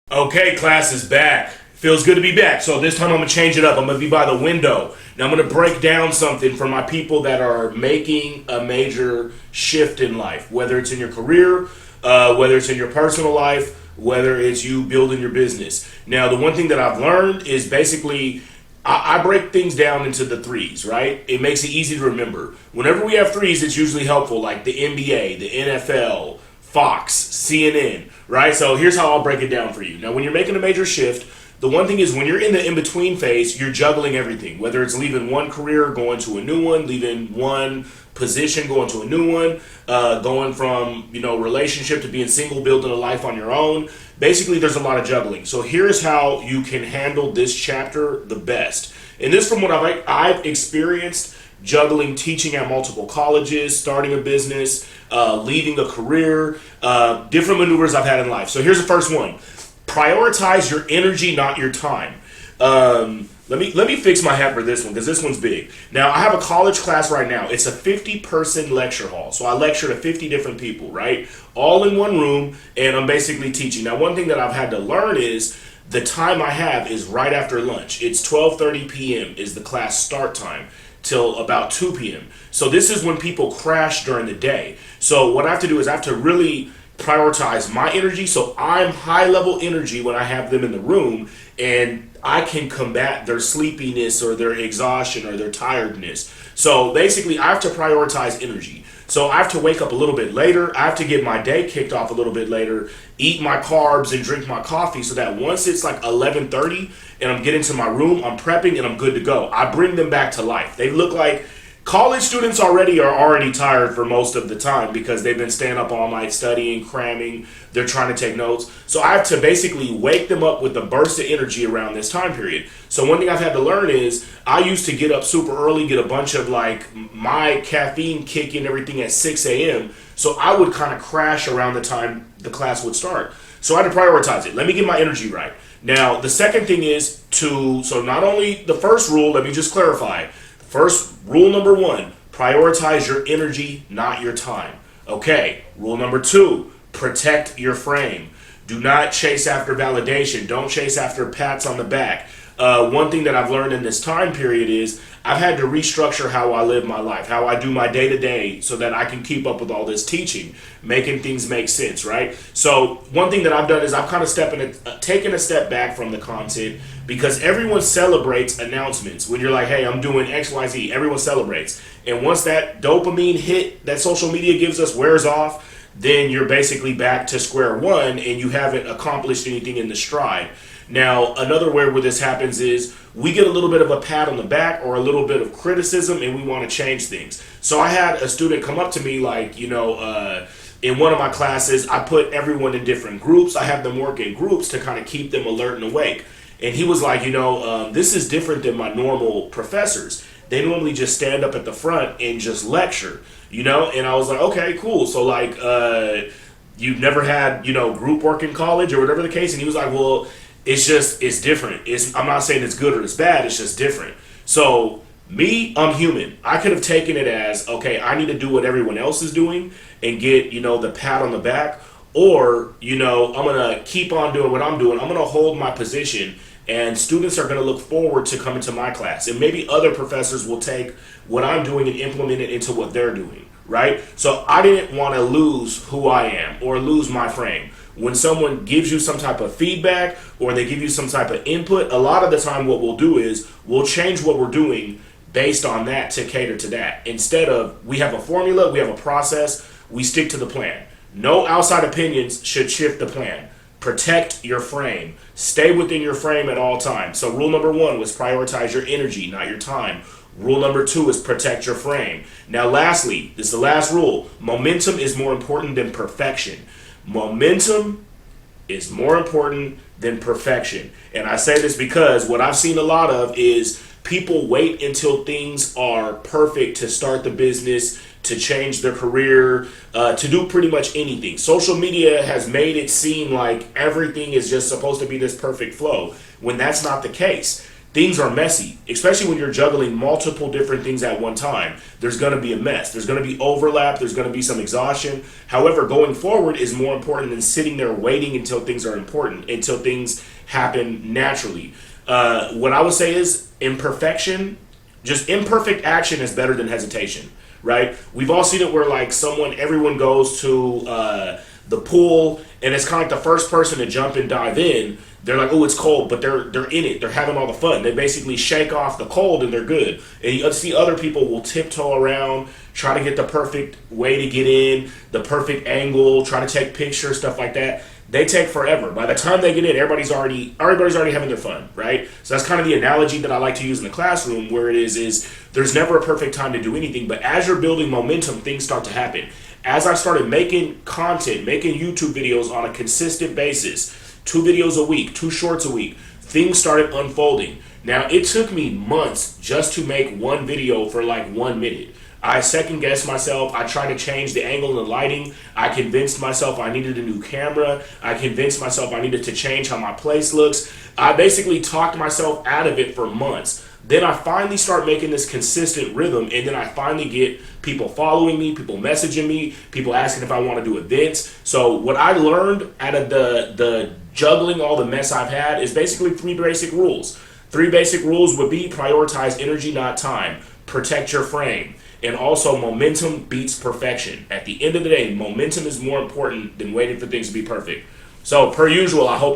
Okay, class is back. Feels good to be back. So this time I'm gonna change it up. I'm gonna be by the window. Now I'm gonna break down something for my people that are making a major shift in life, whether it's in your career, whether it's in your personal life, whether it's you building your business. Now the one thing that I've learned is basically I break things down into the threes, right? It makes it easy to remember. Whenever we have threes, it's usually helpful, like the NBA, the NFL, Fox, CNN, right? So here's how I'll break it down for you. Now, when you're making a major shift, the one thing is when you're in the in-between phase, you're juggling everything, whether it's leaving one career, going to a new one, leaving one position, going to a new one, going from, relationship to being single, building a life on your own. Basically, there's a lot of juggling. So here's how you can handle this chapter the best. And this from what I've experienced juggling teaching at multiple colleges, starting a business, leaving a career, different maneuvers I've had in life. So here's the first one. Prioritize your energy, not your time. Let me fix my hat for this one because this one's big. Now I have a college class right now. It's a 50-person lecture hall. So I lecture to 50 different people, right? All in one room, and I'm basically teaching. Now one thing that I've had to learn is the time I have is right after lunch. It's 12:30 p.m. is the class start time till about 2 p.m. So this is when people crash during the day. So what I have to do is I have to really prioritize my energy, so I'm high level energy when I have them in the room, and I can combat their sleepiness or their exhaustion or their tiredness. So basically I have to prioritize energy. So I have to wake up a little bit later, I have to get my day kicked off a little bit later, eat my carbs and drink my coffee, so that once it's like 11:30 and I'm getting to my room, I'm prepping and I'm good to go. I bring them back to life. They look like college students are already tired for most of the time because they've been staying up all night studying, cramming, they're trying to take notes. So I have to basically wake them up with a burst of energy around this time period. So one thing I've had to learn is I used to get up super early, get a bunch of like my caffeine kick in everything at 6 a.m. So I would kind of crash around the time the class would start. So I had to prioritize it. Let me get my energy right. Now, the second thing is so not only the first rule, let me just clarify. First, rule number one, prioritize your energy, not your time. Okay, rule number two, protect your frame. Do not chase after validation. Don't chase after pats on the back. One thing that I've learned in this time period is I've had to restructure how I live my life, how I do my day to day so that I can keep up with all this teaching, making things make sense, right? So one thing that I've done is I've kind of taken a step back from the content because everyone celebrates announcements. When you're like, hey, I'm doing X, Y, Z, everyone celebrates. And once that dopamine hit that social media gives us wears off, then you're basically back to square one and you haven't accomplished anything in the stride. Now, another way where this happens is we get a little bit of a pat on the back or a little bit of criticism and we want to change things. So I had a student come up to me like, in one of my classes, I put everyone in different groups. I have them work in groups to kind of keep them alert and awake. And he was like, this is different than my normal professors. They normally just stand up at the front and just lecture, And I was like, okay, cool. So like, you've never had, group work in college or whatever the case. And he was like, well, it's different. I'm not saying it's good or it's bad. It's just different. So me, I'm human. I could have taken it as, okay, I need to do what everyone else is doing and get, the pat on the back. Or, I'm going to keep on doing what I'm doing. I'm going to hold my position and students are going to look forward to coming to my class. And maybe other professors will take what I'm doing and implement it into what they're doing, right? So I didn't want to lose who I am or lose my frame. When someone gives you some type of feedback or they give you some type of input, a lot of the time what we'll do is we'll change what we're doing based on that to cater to that. Instead of we have a formula, we have a process, we stick to the plan. No outside opinions should shift the plan. Protect your frame. Stay within your frame at all times. So rule number one was prioritize your energy, not your time. Rule number two is protect your frame. Now lastly, this is the last rule. Momentum is more important than perfection. Momentum is more important than perfection. And I say this because what I've seen a lot of is people wait until things are perfect to start the business, to change their career, to do pretty much anything. Social media has made it seem like everything is just supposed to be this perfect flow, when that's not the case. things are messy, especially when you're juggling multiple different things at one time. There's going to be a mess. There's going to be overlap. There's going to be some exhaustion. However, going forward is more important than sitting there waiting until things are important, until things happen naturally. What I would say is imperfection, just imperfect action is better than hesitation, right? We've all seen it where like everyone goes to the pool, and it's kind of like the first person to jump and dive in. They're like, oh, it's cold, but they're in it. They're having all the fun. They basically shake off the cold and they're good. And you see other people will tiptoe around, try to get the perfect way to get in, the perfect angle, try to take pictures, stuff like that. They take forever. By the time they get in, everybody's already having their fun, right? So that's kind of the analogy that I like to use in the classroom, where it is there's never a perfect time to do anything, but as you're building momentum, things start to happen. As I started making content, making YouTube videos on a consistent basis, 2 videos a week, 2 shorts a week, things started unfolding. Now, it took me months just to make one video for like 1 minute. I second guessed myself. I tried to change the angle and the lighting. I convinced myself I needed a new camera. I convinced myself I needed to change how my place looks. I basically talked myself out of it for months. Then I finally start making this consistent rhythm, and then I finally get people following me, people messaging me, people asking if I want to do events. So what I learned out of the juggling all the mess I've had is basically 3 basic rules. 3 basic rules would be: prioritize energy, not time. Protect your frame. And also, momentum beats perfection. At the end of the day, momentum is more important than waiting for things to be perfect. So, per usual, I hope that